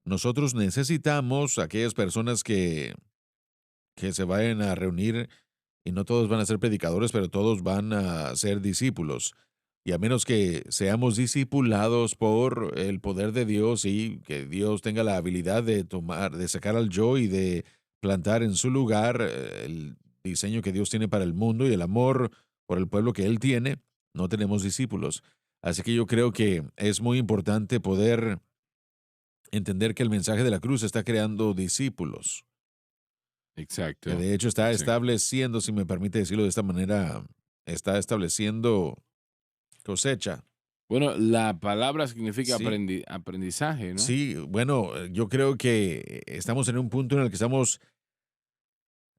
Nosotros necesitamos aquellas personas que se vayan a reunir y no todos van a ser predicadores, pero todos van a ser discípulos. Y a menos que seamos discipulados por el poder de Dios y que Dios tenga la habilidad de tomar, de sacar al yo y de plantar en su lugar el diseño que Dios tiene para el mundo y el amor por el pueblo que Él tiene, no tenemos discípulos. Así que yo creo que es muy importante poder entender que el mensaje de la cruz está creando discípulos, que Exacto, de hecho está exacto. estableciendo, si me permite decirlo de esta manera, está estableciendo cosecha. Bueno, la palabra significa Sí, aprendizaje, ¿no? sí, bueno, yo creo que estamos en un punto en el que estamos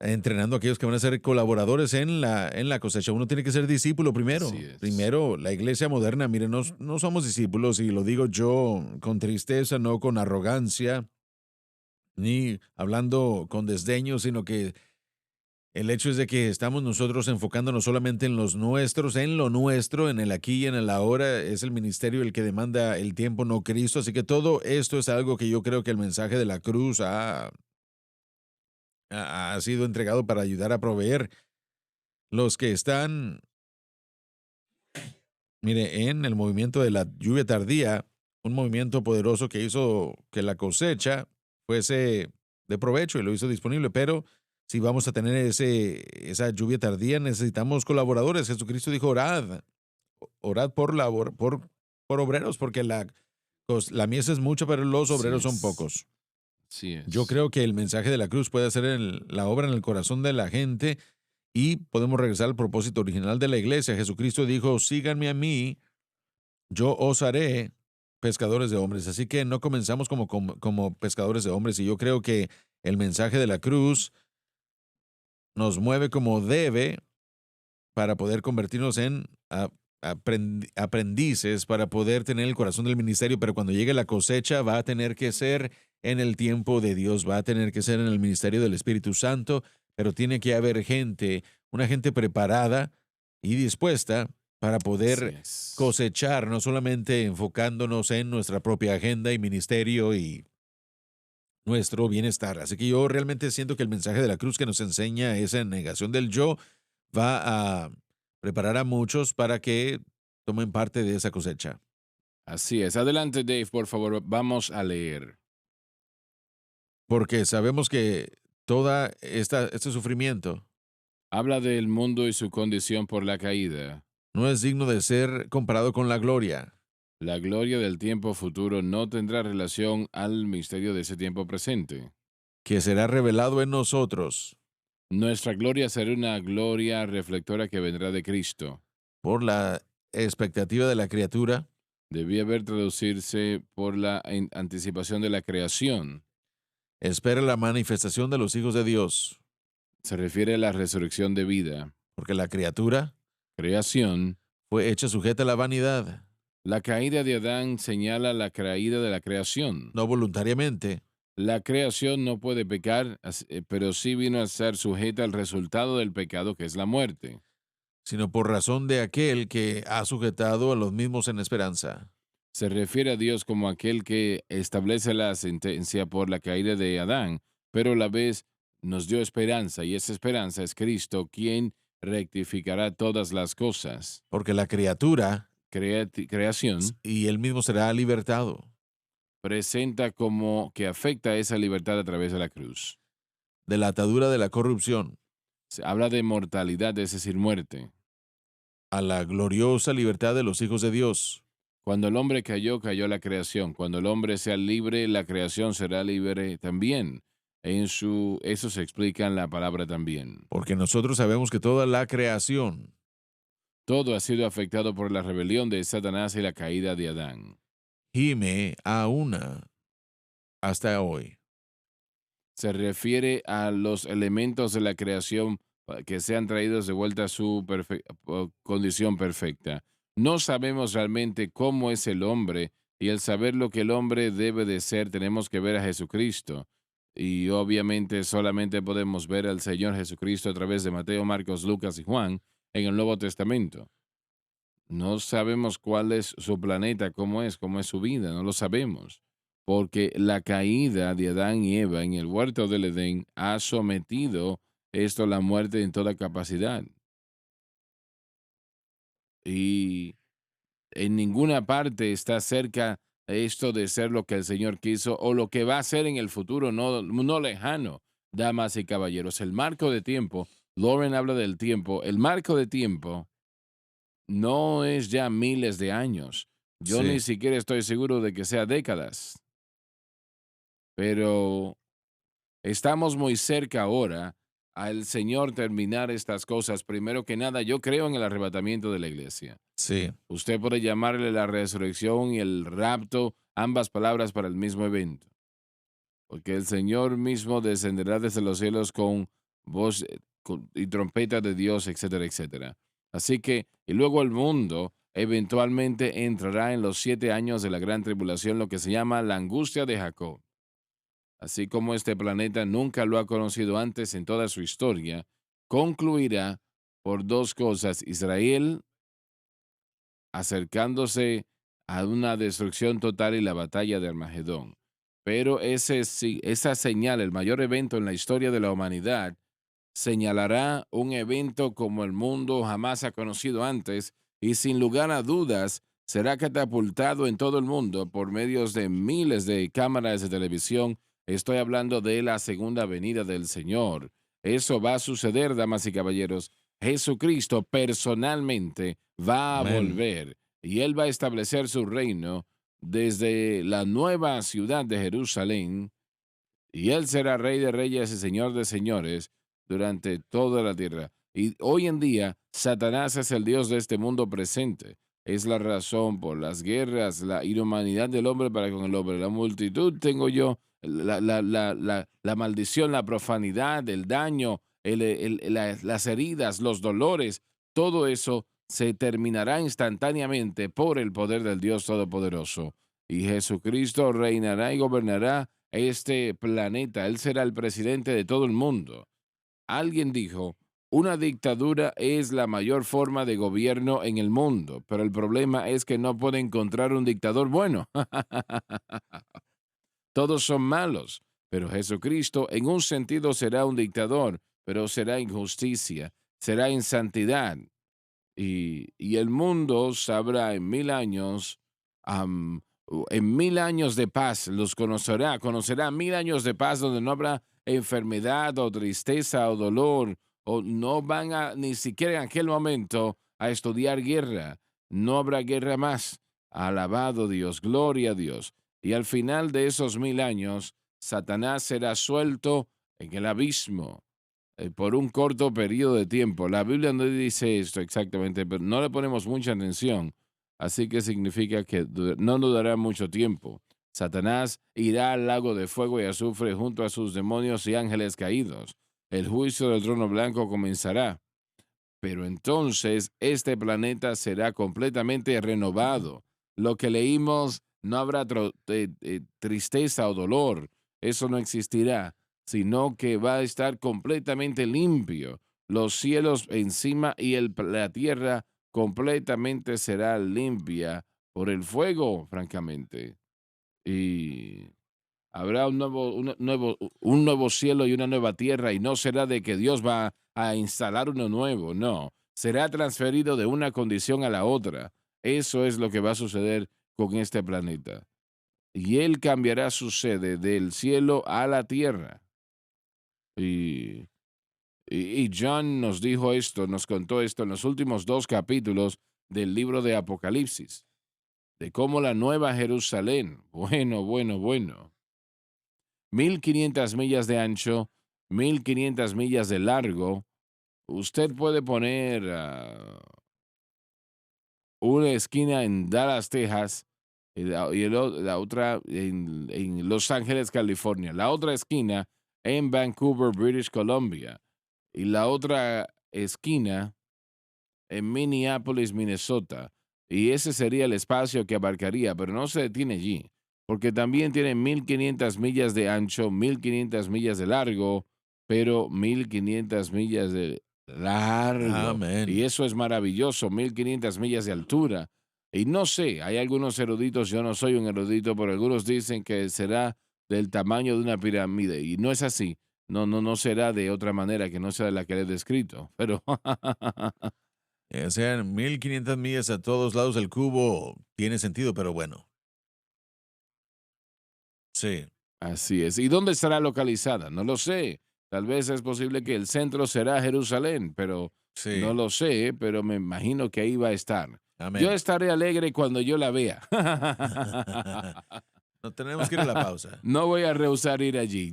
entrenando a aquellos que van a ser colaboradores en la cosecha. Uno tiene que ser discípulo Así primero. es. Primero, la iglesia moderna, mire, no somos discípulos y lo digo yo con tristeza, no con arrogancia, ni hablando con desdeño, sino que el hecho es de que estamos nosotros enfocándonos solamente en los nuestros, en lo nuestro, en el aquí y en el ahora. Es el ministerio el que demanda el tiempo, no Cristo. Así que todo esto es algo que yo creo que el mensaje de la cruz ha sido entregado para ayudar a proveer. Los que están, mire, en el movimiento de la lluvia tardía, un movimiento poderoso que hizo que la cosecha fuese de provecho y lo hizo disponible, pero si vamos a tener esa lluvia tardía, necesitamos colaboradores. Jesucristo dijo, orad por obreros, porque la mies es mucha, pero los Así obreros son es. pocos. Así Yo es. creo que el mensaje de la cruz puede hacer la obra en el corazón de la gente y podemos regresar al propósito original de la iglesia. Jesucristo dijo, síganme a mí, yo os haré pescadores de hombres. Así que no comenzamos como pescadores de hombres y yo creo que el mensaje de la cruz nos mueve como debe para poder convertirnos en aprendices, para poder tener el corazón del ministerio, pero cuando llegue la cosecha va a tener que ser en el tiempo de Dios, va a tener que ser en el ministerio del Espíritu Santo, pero tiene que haber gente, una gente preparada y dispuesta para Así poder es. cosechar, no solamente enfocándonos en nuestra propia agenda y ministerio y nuestro bienestar. Así que yo realmente siento que el mensaje de la cruz que nos enseña esa negación del yo va a preparar a muchos para que tomen parte de esa cosecha. Así es. Adelante, Dave, por favor, vamos a leer. Porque sabemos que toda este sufrimiento Habla del mundo y su condición por la caída. no es digno de ser comparado con la gloria La gloria del tiempo futuro no tendrá relación al misterio de ese tiempo presente. que será revelado en nosotros Nuestra gloria será una gloria reflectora que vendrá de Cristo. por la expectativa de la criatura. Debía haber traducirse por la anticipación de la creación. Espera la manifestación de los hijos de Dios, Se refiere a la resurrección de vida. porque la criatura Creación. fue hecha sujeta a la vanidad, La caída de Adán señala la caída de la creación. no voluntariamente, La creación no puede pecar, pero sí vino a ser sujeta al resultado del pecado, que es la muerte. sino por razón de aquel que ha sujetado a los mismos en esperanza. Se refiere a Dios como aquel que establece la sentencia por la caída de Adán, pero a la vez nos dio esperanza, y esa esperanza es Cristo, quien rectificará todas las cosas. Porque la criatura Creación y él mismo será libertado presenta como que afecta esa libertad a través de la cruz. de la atadura de la corrupción Se habla de mortalidad, es decir, muerte. a la gloriosa libertad de los hijos de Dios. Cuando el hombre cayó, cayó la creación. Cuando el hombre sea libre, la creación será libre también. Eso se explica en la palabra también. Porque nosotros sabemos que toda la creación Todo ha sido afectado por la rebelión de Satanás y la caída de Adán. gime a una hasta hoy. Se refiere a los elementos de la creación que sean traídos de vuelta a su condición perfecta. No sabemos realmente cómo es el hombre, y al saber lo que el hombre debe de ser, tenemos que ver a Jesucristo. Y obviamente solamente podemos ver al Señor Jesucristo a través de Mateo, Marcos, Lucas y Juan en el Nuevo Testamento. No sabemos cuál es su planeta, cómo es su vida, no lo sabemos, porque la caída de Adán y Eva en el huerto del Edén ha sometido esto a la muerte en toda capacidad. Y en ninguna parte está cerca esto de ser lo que el Señor quiso o lo que va a ser en el futuro no lejano, damas y caballeros. El marco de tiempo, Lauren habla del tiempo, el marco de tiempo no es ya miles de años. Yo Sí, ni siquiera estoy seguro de que sea décadas, pero estamos muy cerca ahora al Señor terminar estas cosas. Primero que nada, yo creo en el arrebatamiento de la iglesia. sí, Usted puede llamarle la resurrección y el rapto, ambas palabras para el mismo evento, porque el Señor mismo descenderá desde los cielos con voz y trompeta de Dios, etcétera, etcétera. Así que, y luego el mundo eventualmente entrará en los 7 años de la gran tribulación, lo que se llama la angustia de Jacob. Así como este planeta nunca lo ha conocido antes en toda su historia, concluirá por dos cosas: Israel acercándose a una destrucción total y la batalla de Armagedón. Pero esa señal, el mayor evento en la historia de la humanidad, señalará un evento como el mundo jamás ha conocido antes, y sin lugar a dudas será catapultado en todo el mundo por medios de miles de cámaras de televisión. Estoy hablando de la segunda venida del Señor. Eso va a suceder, damas y caballeros. Jesucristo personalmente va a amén. volver y Él va a establecer su reino desde la nueva ciudad de Jerusalén, y Él será Rey de Reyes y Señor de Señores durante toda la tierra. Y hoy en día, Satanás es el Dios de este mundo presente. Es la razón por las guerras, la inhumanidad del hombre para con el hombre. La multitud, tengo yo, la maldición, la profanidad, el daño, las heridas, los dolores, todo eso se terminará instantáneamente por el poder del Dios Todopoderoso. Y Jesucristo reinará y gobernará este planeta. Él será el presidente de todo el mundo. Alguien dijo, una dictadura es la mayor forma de gobierno en el mundo, pero el problema es que no puede encontrar un dictador bueno. Todos son malos, Pero Jesucristo en un sentido será un dictador, pero será en justicia, será en santidad. Y el mundo sabrá en 1000 años, en 1000 años de paz, los conocerá 1000 años de paz donde no habrá enfermedad o tristeza o dolor, o no van a ni siquiera en aquel momento a estudiar guerra. No habrá guerra más. Alabado Dios, gloria a Dios. Y al final de esos 1000 años, Satanás será suelto en el abismo por un corto periodo de tiempo. La Biblia no dice esto exactamente, pero no le ponemos mucha atención. Así que significa que no durará mucho tiempo. Satanás irá al lago de fuego y azufre junto a sus demonios y ángeles caídos. El juicio del trono blanco comenzará. Pero entonces este planeta será completamente renovado. Lo que leímos, no habrá tristeza o dolor. Eso no existirá, sino que va a estar completamente limpio. Los cielos encima y la tierra completamente será limpia por el fuego, francamente. Y habrá un nuevo cielo y una nueva tierra, y no será de que Dios va a instalar uno nuevo, no. Será transferido de una condición a la otra. Eso es lo que va a suceder con este planeta. Y Él cambiará su sede del cielo a la tierra. Y, y John nos dijo esto, nos contó esto en los últimos 2 capítulos del libro de Apocalipsis, de cómo la nueva Jerusalén, bueno, 1500 millas de ancho, 1500 millas de largo. Usted puede poner una esquina en Dallas, Texas, la otra en Los Ángeles, California. La otra esquina en Vancouver, British Columbia. Y la otra esquina en Minneapolis, Minnesota. Y ese sería el espacio que abarcaría, pero no se detiene allí, porque también tiene 1500 millas de ancho, 1500 millas de largo, pero 1500 millas de largo. Y Amén. eso es maravilloso, 1500 millas de altura. Y no sé, hay algunos eruditos, yo no soy un erudito, pero algunos dicen que será del tamaño de una pirámide. Y no es así. No será de otra manera que no sea de la que le he descrito. Pero Sean 1500 millas a todos lados del cubo. Tiene sentido, pero bueno. Sí. así es. ¿Y dónde estará localizada? No lo sé. Tal vez es posible que el centro será Jerusalén, pero no Sí. lo sé, pero me imagino que ahí va a estar. Yo Amén. estaré alegre cuando yo la vea. No tenemos que ir a la pausa. No voy a rehusar ir allí.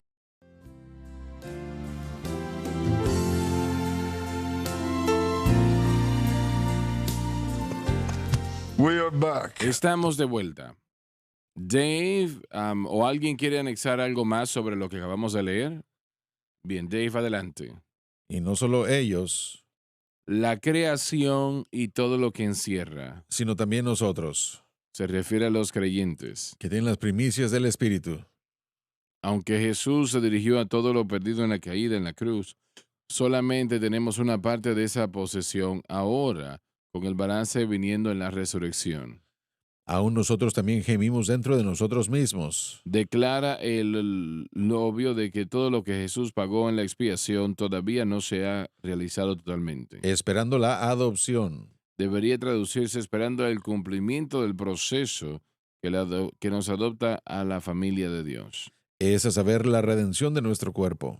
We are back. Estamos de vuelta. Dave, ¿o alguien quiere anexar algo más sobre lo que acabamos de leer? Bien, Dave, adelante. Y no solo ellos, La creación y todo lo que encierra. sino también nosotros, Se refiere a los creyentes. que tienen las primicias del Espíritu. Aunque Jesús se dirigió a todo lo perdido en la caída en la cruz, solamente tenemos una parte de esa posesión ahora, con el balance viniendo en la resurrección. Aún nosotros también gemimos dentro de nosotros mismos, Declara lo obvio de que todo lo que Jesús pagó en la expiación todavía no se ha realizado totalmente. esperando la adopción. Debería traducirse esperando el cumplimiento del proceso que nos adopta a la familia de Dios. Es a saber, la redención de nuestro cuerpo.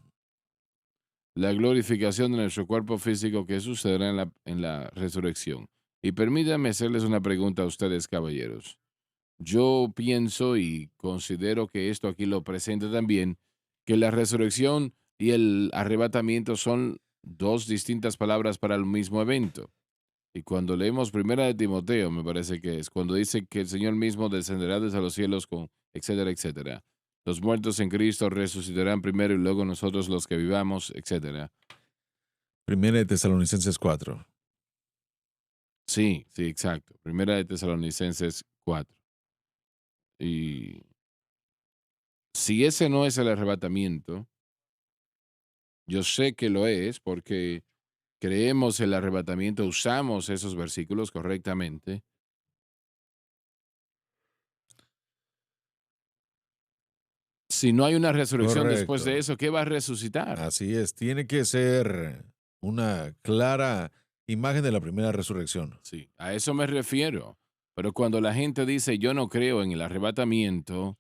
La glorificación de nuestro cuerpo físico que sucederá en la resurrección. Y permítanme hacerles una pregunta a ustedes, caballeros. Yo pienso y considero que esto aquí lo presenta también, que la resurrección y el arrebatamiento son dos distintas palabras para el mismo evento. Y cuando leemos Primera de Timoteo, me parece que es, cuando dice que el Señor mismo descenderá desde los cielos con etcétera, etcétera. Los muertos en Cristo resucitarán primero y luego nosotros los que vivamos, etcétera. Primera de Tesalonicenses 4. Sí, exacto. Primera de Tesalonicenses 4. Y si ese no es el arrebatamiento, yo sé que lo es porque creemos el arrebatamiento, usamos esos versículos correctamente. Si no hay una resurrección después de Correcto. eso, ¿qué va a resucitar? Así es. Tiene que ser una clara imagen de la primera resurrección. Sí, a eso me refiero. Pero cuando la gente dice yo no creo en el arrebatamiento,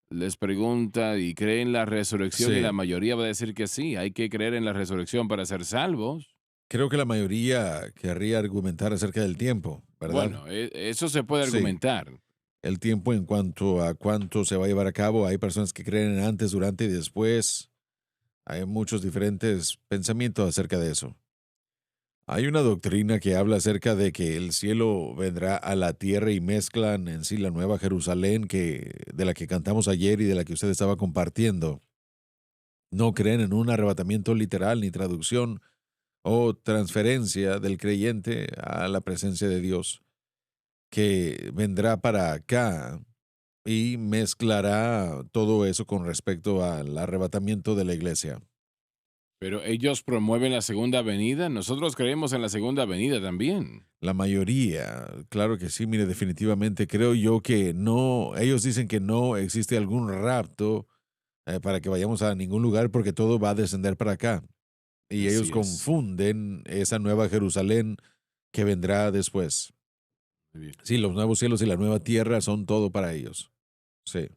les pregunta y cree en la resurrección y la Sí. mayoría va a decir que sí, hay que creer en la resurrección para ser salvos. Creo que la mayoría querría argumentar acerca del tiempo, ¿verdad? Bueno, eso se puede Sí. argumentar. El tiempo en cuanto a cuánto se va a llevar a cabo. Hay personas que creen en antes, durante y después. Hay muchos diferentes pensamientos acerca de eso. Hay una doctrina que habla acerca de que el cielo vendrá a la tierra y mezclan en sí la nueva Jerusalén de la que cantamos ayer y de la que usted estaba compartiendo. No creen en un arrebatamiento literal ni traducción o transferencia del creyente a la presencia de Dios, que vendrá para acá y mezclará todo eso con respecto al arrebatamiento de la iglesia. Pero ellos promueven la segunda venida. Nosotros creemos en la segunda venida también. La mayoría, claro que sí, mire, definitivamente creo yo que no, ellos dicen que no existe algún rapto para que vayamos a ningún lugar porque todo va a descender para acá. Y ellos Así es. confunden esa nueva Jerusalén que vendrá después. Muy bien. Sí, los nuevos cielos y la nueva tierra son todo para ellos. Sí.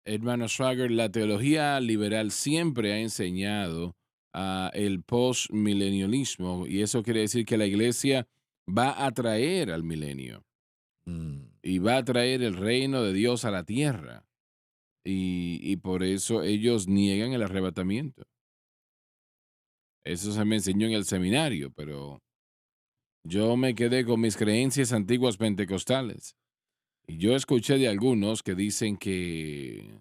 Hermano Schwager, la teología liberal siempre ha enseñado el postmilenialismo y eso quiere decir que la iglesia va a traer al milenio Mm. y va a traer el reino de Dios a la tierra y por eso ellos niegan el arrebatamiento. Eso se me enseñó en el seminario, pero yo me quedé con mis creencias antiguas pentecostales y yo escuché de algunos que dicen que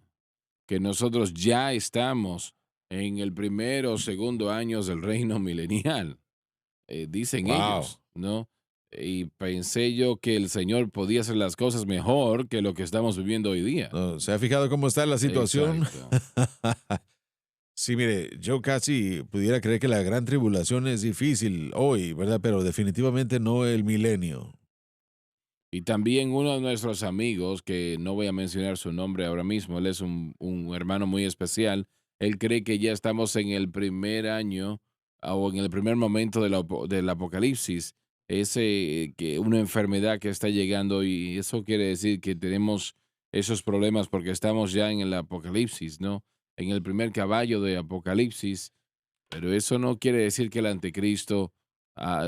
nosotros ya estamos en el primero o segundo años del reino milenial, dicen Wow. ellos, ¿no? Y pensé yo que el Señor podía hacer las cosas mejor que lo que estamos viviendo hoy día. No, ¿se ha fijado cómo está la situación? Exacto. Sí, mire, yo casi pudiera creer que la gran tribulación es difícil hoy, ¿verdad? Pero definitivamente no el milenio. Y también uno de nuestros amigos, que no voy a mencionar su nombre ahora mismo, él es un hermano muy especial, él cree que ya estamos en el primer año o en el primer momento del apocalipsis, ese que una enfermedad que está llegando y eso quiere decir que tenemos esos problemas porque estamos ya en el apocalipsis, ¿no? En el primer caballo de apocalipsis, pero eso no quiere decir que el anticristo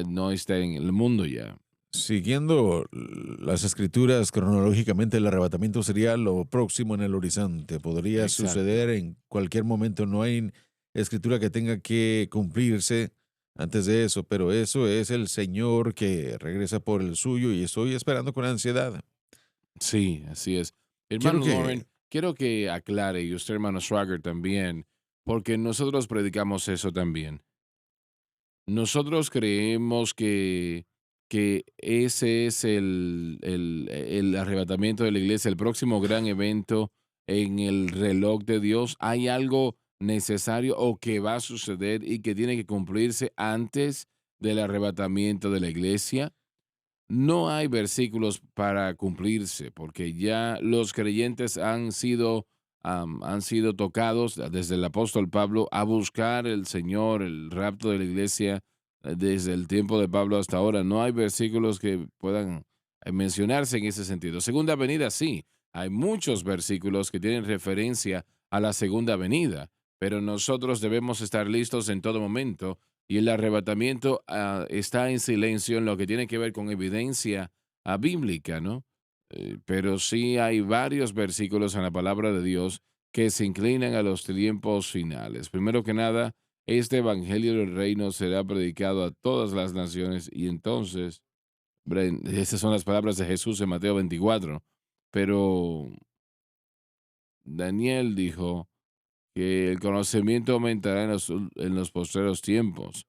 no está en el mundo ya. Siguiendo las escrituras cronológicamente, el arrebatamiento sería lo próximo en el horizonte. Podría suceder Exacto. en cualquier momento. No hay escritura que tenga que cumplirse antes de eso, pero eso es el Señor que regresa por el suyo y estoy esperando con ansiedad. Sí, así es. Quiero Hermano que Lauren, quiero que aclare, y usted, hermano Schwager, también, porque nosotros predicamos eso también. Nosotros creemos que ese es el arrebatamiento de la iglesia, el próximo gran evento en el reloj de Dios. Hay algo necesario o que va a suceder y que tiene que cumplirse antes del arrebatamiento de la iglesia. No hay versículos para cumplirse, porque ya los creyentes han sido tocados desde el apóstol Pablo a buscar el Señor, el rapto de la iglesia, desde el tiempo de Pablo hasta ahora. No hay versículos que puedan mencionarse en ese sentido. Segunda venida, sí. Hay muchos versículos que tienen referencia a la segunda venida, pero nosotros debemos estar listos en todo momento y el arrebatamiento está en silencio en lo que tiene que ver con evidencia bíblica, ¿no? Pero sí hay varios versículos en la palabra de Dios que se inclinan a los tiempos finales. Primero que nada, este evangelio del reino será predicado a todas las naciones y entonces, esas son las palabras de Jesús en Mateo 24. Pero Daniel dijo que el conocimiento aumentará en los postreros tiempos.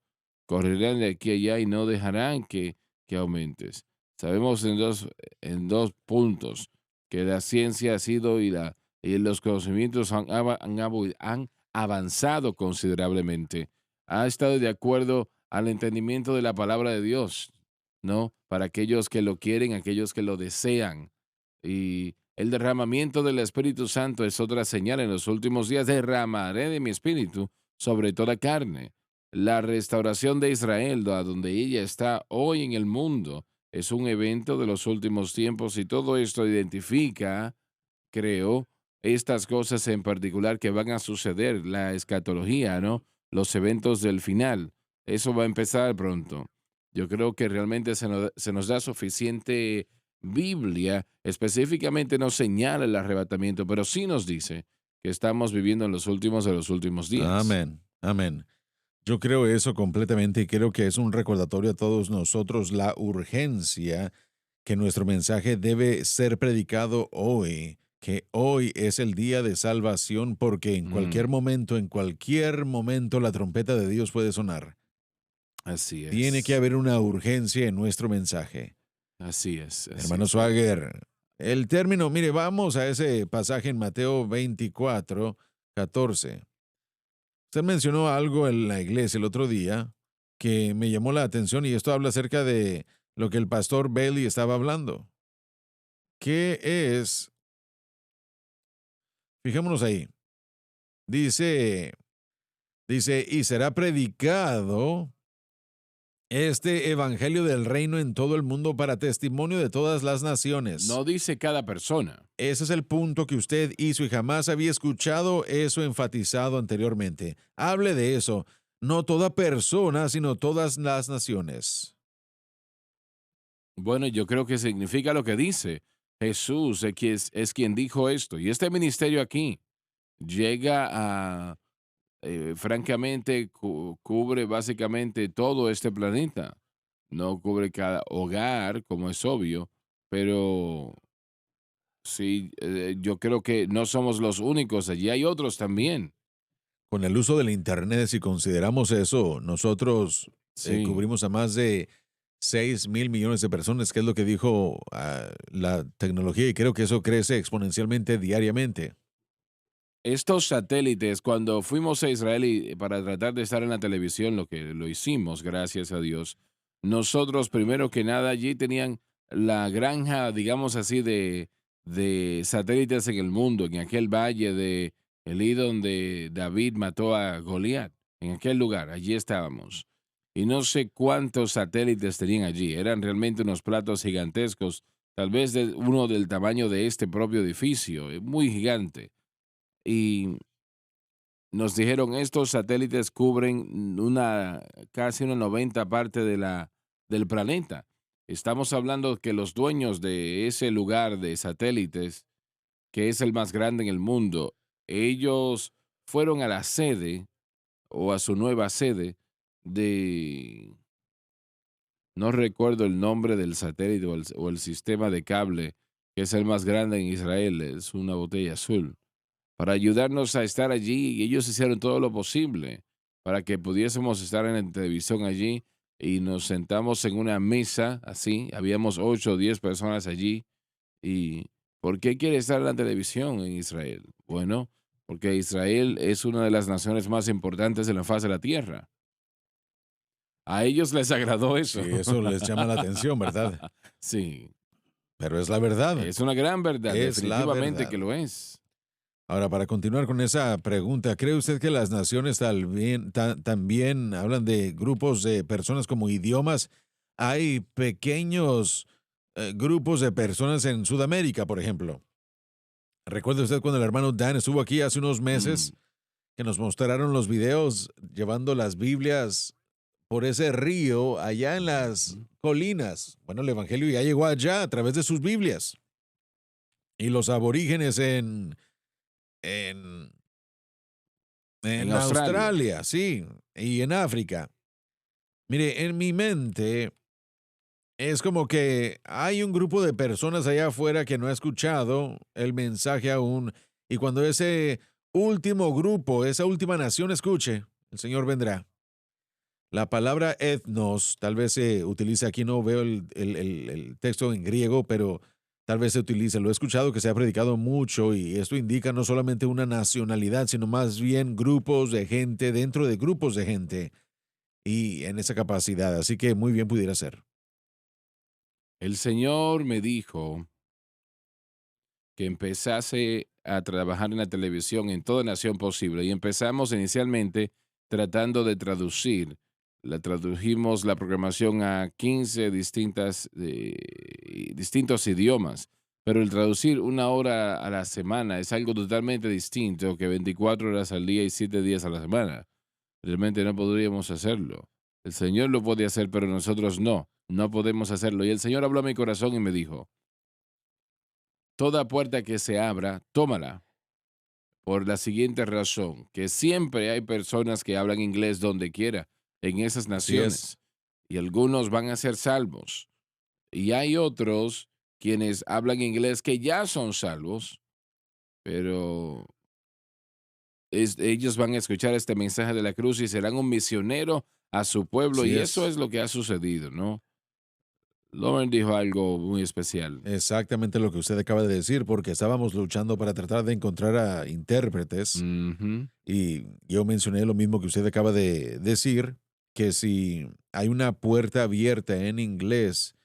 Correrán de aquí a allá y no dejarán que aumentes. Sabemos en dos puntos que la ciencia ha sido y los conocimientos han avanzado considerablemente. Ha estado de acuerdo al entendimiento de la palabra de Dios, ¿no? Para aquellos que lo quieren, aquellos que lo desean. Y El derramamiento del Espíritu Santo es otra señal. En los últimos días derramaré de mi espíritu sobre toda carne. La restauración de Israel, a donde ella está hoy en el mundo, es un evento de los últimos tiempos y todo esto identifica, creo, estas cosas en particular que van a suceder, la escatología, ¿no? Los eventos del final. Eso va a empezar pronto. Yo creo que realmente se nos da suficiente Biblia, específicamente no señala el arrebatamiento, pero sí nos dice que estamos viviendo en los últimos de los últimos días. Amén, amén. Yo creo eso completamente y creo que es un recordatorio a todos nosotros la urgencia que nuestro mensaje debe ser predicado hoy, que hoy es el día de salvación porque Mm, en cualquier momento la trompeta de Dios puede sonar. así Tiene que es, haber una urgencia en nuestro mensaje. así es, así Hermano es, brother. Swagger, el término, mire, vamos a ese pasaje en Mateo 24:14. Usted mencionó algo en la iglesia el otro día que me llamó la atención y esto habla acerca de lo que el pastor Bailey estaba hablando. ¿Qué es? Fijémonos ahí. Dice, dice, y será predicado este evangelio del reino en todo el mundo para testimonio de todas las naciones. No dice cada persona. Ese es el punto que usted hizo y jamás había escuchado eso enfatizado anteriormente. Hable de eso. No toda persona, sino todas las naciones. Bueno, yo creo que significa lo que dice. Jesús es quien dijo esto. Y este ministerio aquí llega a, francamente, cubre básicamente todo este planeta. No cubre cada hogar, como es obvio, pero sí, yo creo que no somos los únicos. Allí hay otros también. Con el uso del Internet, si consideramos eso, nosotros Sí. cubrimos a más de 6.000 millones de personas, que es lo que dijo la tecnología, y creo que eso crece exponencialmente diariamente. Estos satélites, cuando fuimos a Israel y para tratar de estar en la televisión, lo que lo hicimos, gracias a Dios, nosotros primero que nada allí tenían la granja, digamos así, de satélites en el mundo, en aquel valle de Elí donde David mató a Goliat, en aquel lugar, allí estábamos. Y no sé cuántos satélites tenían allí, eran realmente unos platos gigantescos, tal vez uno del tamaño de este propio edificio, muy gigante. Y nos dijeron, estos satélites cubren casi una 90 parte del planeta. Estamos hablando que los dueños de ese lugar de satélites, que es el más grande en el mundo, ellos fueron a la sede o a su nueva sede de, no recuerdo el nombre del satélite o el sistema de cable, que es el más grande en Israel, es una botella azul para ayudarnos a estar allí y ellos hicieron todo lo posible para que pudiésemos estar en la televisión allí y nos sentamos en una mesa así, habíamos 8 o 10 personas allí y ¿por qué quiere estar en la televisión en Israel? Bueno, porque Israel es una de las naciones más importantes en la faz de la tierra. A ellos les agradó Sí, eso. eso les llama la atención, ¿verdad? Sí, Pero es la verdad, es una gran verdad, es la definitivamente que verdad. lo es. Ahora, para continuar con esa pregunta, ¿cree usted que las naciones también hablan de grupos de personas como idiomas? Hay pequeños grupos de personas en Sudamérica, por ejemplo. ¿Recuerda usted cuando el hermano Dan estuvo aquí hace unos Mm, meses que nos mostraron los videos llevando las Biblias por ese río allá en las ujú. colinas? Bueno, el Evangelio ya llegó allá a través de sus Biblias. Y los aborígenes en En En Australia. Australia, sí, y en África. Mire, en mi mente es como que hay un grupo de personas allá afuera que no ha escuchado el mensaje aún, y cuando ese último grupo, esa última nación escuche, el Señor vendrá. La palabra etnos, tal vez se utiliza, aquí no veo el texto en griego, pero tal vez se utiliza, lo he escuchado que se ha predicado mucho y esto indica no solamente una nacionalidad, sino más bien grupos de gente dentro de grupos de gente y en esa capacidad, así que muy bien pudiera ser. El Señor me dijo que empezase a trabajar en la televisión en toda nación posible. Y empezamos inicialmente tratando de traducir. Tradujimos la programación a 15 distintos idiomas. Pero el traducir 1 hora a la semana es algo totalmente distinto que 24 horas al día y 7 días a la semana. Realmente no podríamos hacerlo. El Señor lo puede hacer, pero nosotros no podemos hacerlo. Y el Señor habló a mi corazón y me dijo, toda puerta que se abra, tómala. Por la siguiente razón, que siempre hay personas que hablan inglés donde quiera, en esas Así naciones, es. y algunos van a ser salvos. Y hay otros quienes hablan inglés que ya son salvos, pero ellos van a escuchar este mensaje de la cruz y serán un misionero a su pueblo, Así y eso es. es lo que ha sucedido, ¿no? Lauren dijo algo muy especial. Exactamente lo que usted acaba de decir, porque estábamos luchando para tratar de encontrar a intérpretes Ujú. y yo mencioné lo mismo que usted acaba de decir, que si hay una puerta abierta en inglés,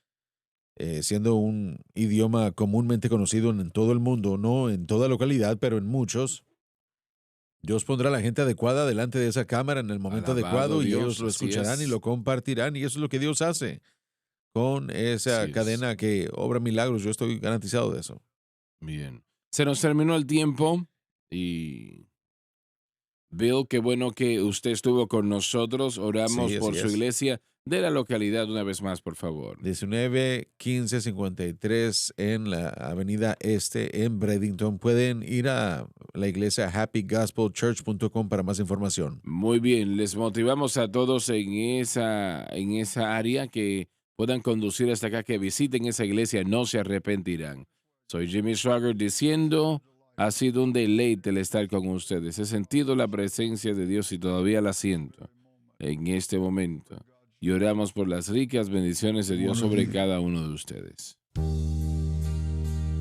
siendo un idioma comúnmente conocido en todo el mundo, no en toda localidad, pero en muchos, Dios pondrá a la gente adecuada delante de esa cámara en el momento Alabado adecuado y ellos Dios, lo así escucharán y es. lo compartirán y eso es lo que Dios hace con esa Así es. cadena que obra milagros. Yo estoy garantizado de eso. Bien. Se nos terminó el tiempo y Bill, qué bueno que usted estuvo con nosotros. Sí, Oramos por así su es. iglesia de la localidad una vez más, por favor. 19 15 53 en la Avenida Este en Bradenton. Pueden ir a la iglesia happygospelchurch.com para más información. Muy bien, les motivamos a todos en esa área que puedan conducir hasta acá, que visiten esa iglesia, no se arrepentirán. Soy Jimmy Swagger diciendo, ha sido un deleite el estar con ustedes. He sentido la presencia de Dios y todavía la siento en este momento. Y oramos por las ricas bendiciones de Dios sobre cada uno de ustedes.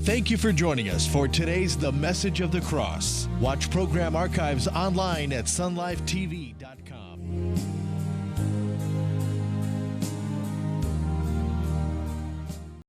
Thank you for joining us for today's The Message of the Cross. Watch program archives online at sunlifetv.com.